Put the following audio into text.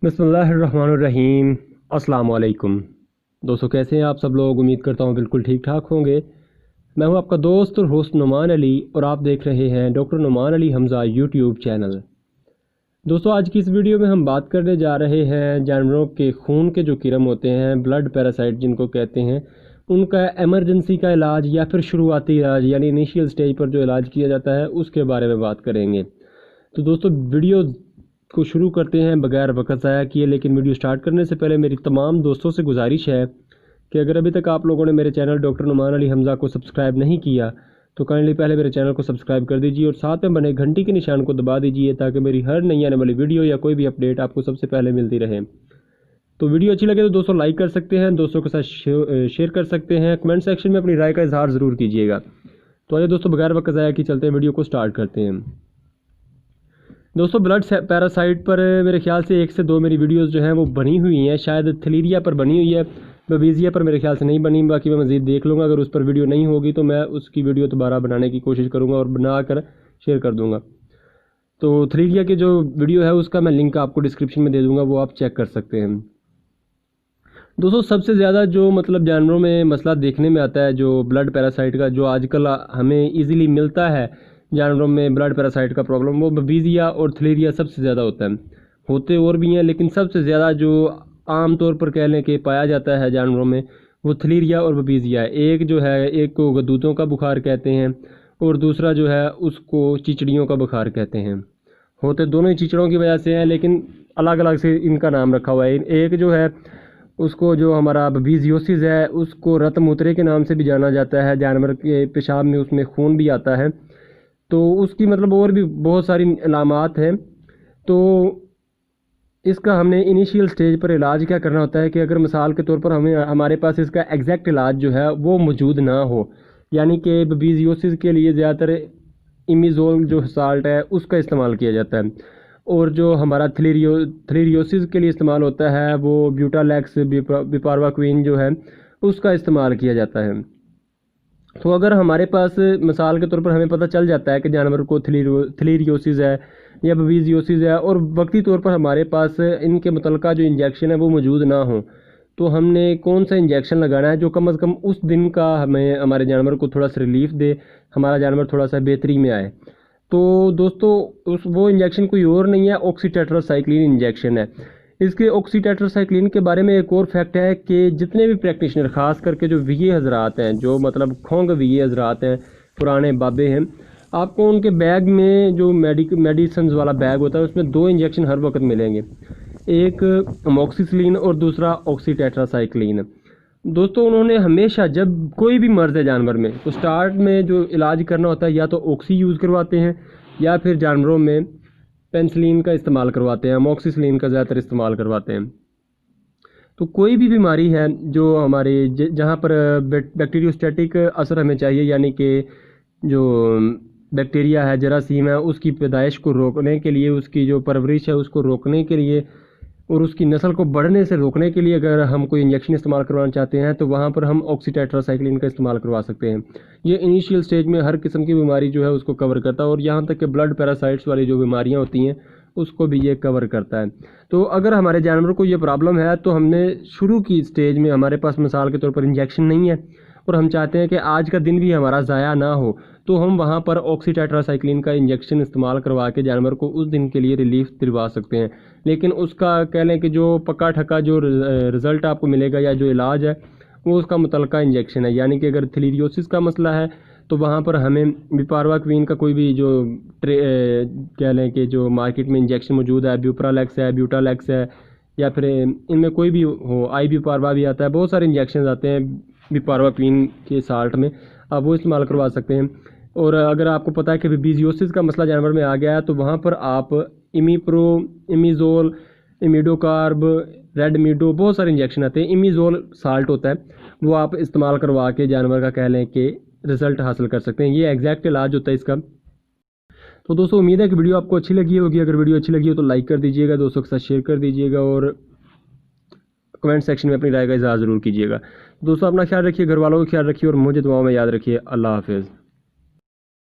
बिस्मिल्लाहिर्रहमानिर्रहीम। अस्सलाम वालेकुम दोस्तों, कैसे हैं आप सब लोग। उम्मीद करता हूँ बिल्कुल ठीक ठाक होंगे। मैं हूँ आपका दोस्त और होस्ट नुमान अली और आप देख रहे हैं doctor Numan Ali Hamza YouTube channel. दोस्तों, आज की इस वीडियो में हम बात करने जा रहे हैं जानवरों के खून के जो कीड़े होते हैं, ब्लड पैरासाइट जिनको कहते हैं, उनका एमरजेंसी का इलाज या फिर शुरुआती इलाज यानी इनिशियल स्टेज पर जो इलाज किया जाता है उसके बारे में बात करेंगे। तो दोस्तों, वीडियो को शुरू करते हैं बगैर वक्त ज़ाया किए। लेकिन वीडियो स्टार्ट करने से पहले मेरी तमाम दोस्तों से गुजारिश है कि अगर अभी तक आप लोगों ने मेरे चैनल डॉक्टर नुमान अली हमज़ा को सब्सक्राइब नहीं किया तो काइंडली पहले मेरे चैनल को सब्सक्राइब कर दीजिए और साथ में बने घंटी के निशान को दबा दीजिए ताकि मेरी हर नई आने वाली वीडियो या कोई भी अपडेट आपको सबसे पहले मिलती रहे। तो वीडियो अच्छी लगे तो दोस्तों लाइक कर सकते हैं, दोस्तों के साथ शेयर कर सकते हैं, कमेंट सेक्शन में अपनी राय का इजहार ज़रूर कीजिएगा। तो आइए दोस्तों, बगैर वक्त ज़ाया किए चलते हैं, वीडियो को स्टार्ट करते हैं। दोस्तों, ब्लड पैरासाइट पर मेरे ख्याल से 1 से 2 मेरी वीडियोस जो हैं वो बनी हुई हैं। शायद थलीरिया पर बनी हुई है, बबीज़िया पर मेरे ख्याल से नहीं बनी। बाकी मैं मज़ीद देख लूँगा, अगर उस पर वीडियो नहीं होगी तो मैं उसकी वीडियो दोबारा बनाने की कोशिश करूँगा और बना कर शेयर कर दूँगा। तो थलीरिया की जो वीडियो है उसका मैं लिंक आपको डिस्क्रिप्शन में दे दूँगा, वो आप चेक कर सकते हैं। दोस्तों, सबसे ज़्यादा जो जानवरों में मसला देखने में आता है जो ब्लड पैरासाइट का, जो आजकल हमें ईज़िली मिलता है जानवरों में ब्लड पैरासाइट का प्रॉब्लम, वो बबीज़िया और थलीरिया सबसे ज़्यादा होता है। होते और भी हैं लेकिन सबसे ज़्यादा जो आम तौर पर कह लें कि पाया जाता है जानवरों में, वो थलीरिया और बबीज़िया है। एक जो है, एक को गद्दूतों का बुखार कहते हैं और दूसरा जो है उसको चिचड़ियों का बुखार कहते हैं। होते दोनों ही चिचड़ों की वजह से हैं लेकिन अलग अलग से इनका नाम रखा हुआ है। एक जो है उसको, जो हमारा बबीज़ियोसिस है, उसको रतमूत्रे के नाम से भी जाना जाता है। जानवर के पेशाब में उसमें खून भी आता है, तो उसकी और भी बहुत सारी अलामात हैं। तो इसका हमने इनिशियल स्टेज पर इलाज क्या करना होता है कि अगर मिसाल के तौर पर हमारे पास इसका एग्जैक्ट इलाज जो है वो मौजूद ना हो, यानी कि बबीज़ियोसिस के लिए ज़्यादातर इमिज़ोल जो साल्ट है उसका इस्तेमाल किया जाता है, और जो हमारा थलीरियोसिस के लिए इस्तेमाल होता है वो ब्यूटालैक्स बिपारवाक्विन जो है उसका इस्तेमाल किया जाता है। तो अगर हमारे पास मिसाल के तौर पर हमें पता चल जाता है कि जानवर को थलीरियोसिस है या बबीज़ियोसिस है और वक्ती तौर पर हमारे पास इनके मुतलका जो इंजेक्शन है वो मौजूद ना हो, तो हमने कौन सा इंजेक्शन लगाना है जो कम अज़ कम उस दिन का हमें हमारे जानवर को थोड़ा सा रिलीफ दे, हमारा जानवर थोड़ा सा बेहतरी में आए। तो दोस्तों, वो इंजेक्शन कोई और नहीं है, ऑक्सीटेट्रासाइक्लिन इंजेक्शन है। इसके ऑक्सीटेट्रासाइक्लिन के बारे में एक और फैक्ट है कि जितने भी प्रैक्टिशनर, ख़ास करके जो वीए हजरात हैं, जो खोंग वीए हजरात हैं, पुराने बाबे हैं, आपको उनके बैग में जो मेडिसिन वाला बैग होता है उसमें 2 इंजेक्शन हर वक्त मिलेंगे, एक अमोक्सिसिलिन और दूसरा ऑक्सीटेट्रासाइक्लिन। दोस्तों, उन्होंने हमेशा जब कोई भी मर्ज़ है जानवर में तो स्टार्ट में जो इलाज करना होता है या तो ऑक्सी यूज़ करवाते हैं या फिर जानवरों में पेनिसिलिन का इस्तेमाल करवाते हैं, अमोक्सिसिलिन का ज़्यादातर इस्तेमाल करवाते हैं। तो कोई भी बीमारी है जो हमारे जहाँ पर बैक्टीरियोस्टैटिक असर हमें चाहिए, यानी कि जो बैक्टीरिया है, जरासीम है, उसकी पैदाइश को रोकने के लिए, उसकी जो परवरिश है उसको रोकने के लिए और उसकी नस्ल को बढ़ने से रोकने के लिए अगर हम कोई इंजेक्शन इस्तेमाल करवाना चाहते हैं तो वहाँ पर हम ऑक्सीटेट्रासाइक्लिन का इस्तेमाल करवा सकते हैं। ये इनिशियल स्टेज में हर किस्म की बीमारी जो है उसको कवर करता है और यहाँ तक कि ब्लड पैरासाइट्स वाली जो बीमारियाँ होती हैं उसको भी ये कवर करता है। तो अगर हमारे जानवर को ये प्रॉब्लम है तो हमने शुरू की स्टेज में हमारे पास मिसाल के तौर पर इंजेक्शन नहीं है और हम चाहते हैं कि आज का दिन भी हमारा ज़ाया ना हो, तो हम वहाँ पर ऑक्सीटेट्रासाइक्लिन का इंजेक्शन इस्तेमाल करवा के जानवर को उस दिन के लिए रिलीफ दिलवा सकते हैं। लेकिन उसका कह लें कि जो पक्का ठक्का जो रिज़ल्ट आपको मिलेगा या जो इलाज है वो उसका मुतलका इंजेक्शन है। यानी कि अगर थलीरियोसिस का मसला है तो वहाँ पर हमें बिपारवाक्विन का कोई भी जो कह लें कि जो मार्केट में इंजेक्शन मौजूद है, ब्यूप्रालैक्स है, ब्यूटालैक्स है, या फिर इनमें कोई भी हो, आई बिपारवा भी आता है, बहुत सारे इंजेक्शन आते हैं बिपारवाक्विन के साल्ट में, आप वो इस्तेमाल करवा सकते हैं। और अगर आपको पता है कि बबीज़ियोसिस का मसला जानवर में आ गया है तो वहाँ पर आप इमीप्रो, इमीज़ोल, इमिडोकार्ब, रेडमीडो, बहुत सारे इंजेक्शन आते हैं। इमीज़ोल साल्ट होता है, वो आप इस्तेमाल करवा के जानवर का कह लें कि रिज़ल्ट हासिल कर सकते हैं। ये एग्जैक्ट इलाज होता है इसका। तो दोस्तों, उम्मीद है कि वीडियो आपको अच्छी लगी होगी। अगर वीडियो अच्छी लगी हो तो लाइक कर दीजिएगा, दोस्तों के साथ शेयर कर दीजिएगा और कमेंट सेक्शन में अपनी राय का इज़हार ज़रूर कीजिएगा। दोस्तों, अपना ख्याल रखिए, घर वालों का ख्याल रखिए और मुझे दुआओं में याद रखिए। अल्लाह हाफ़िज़।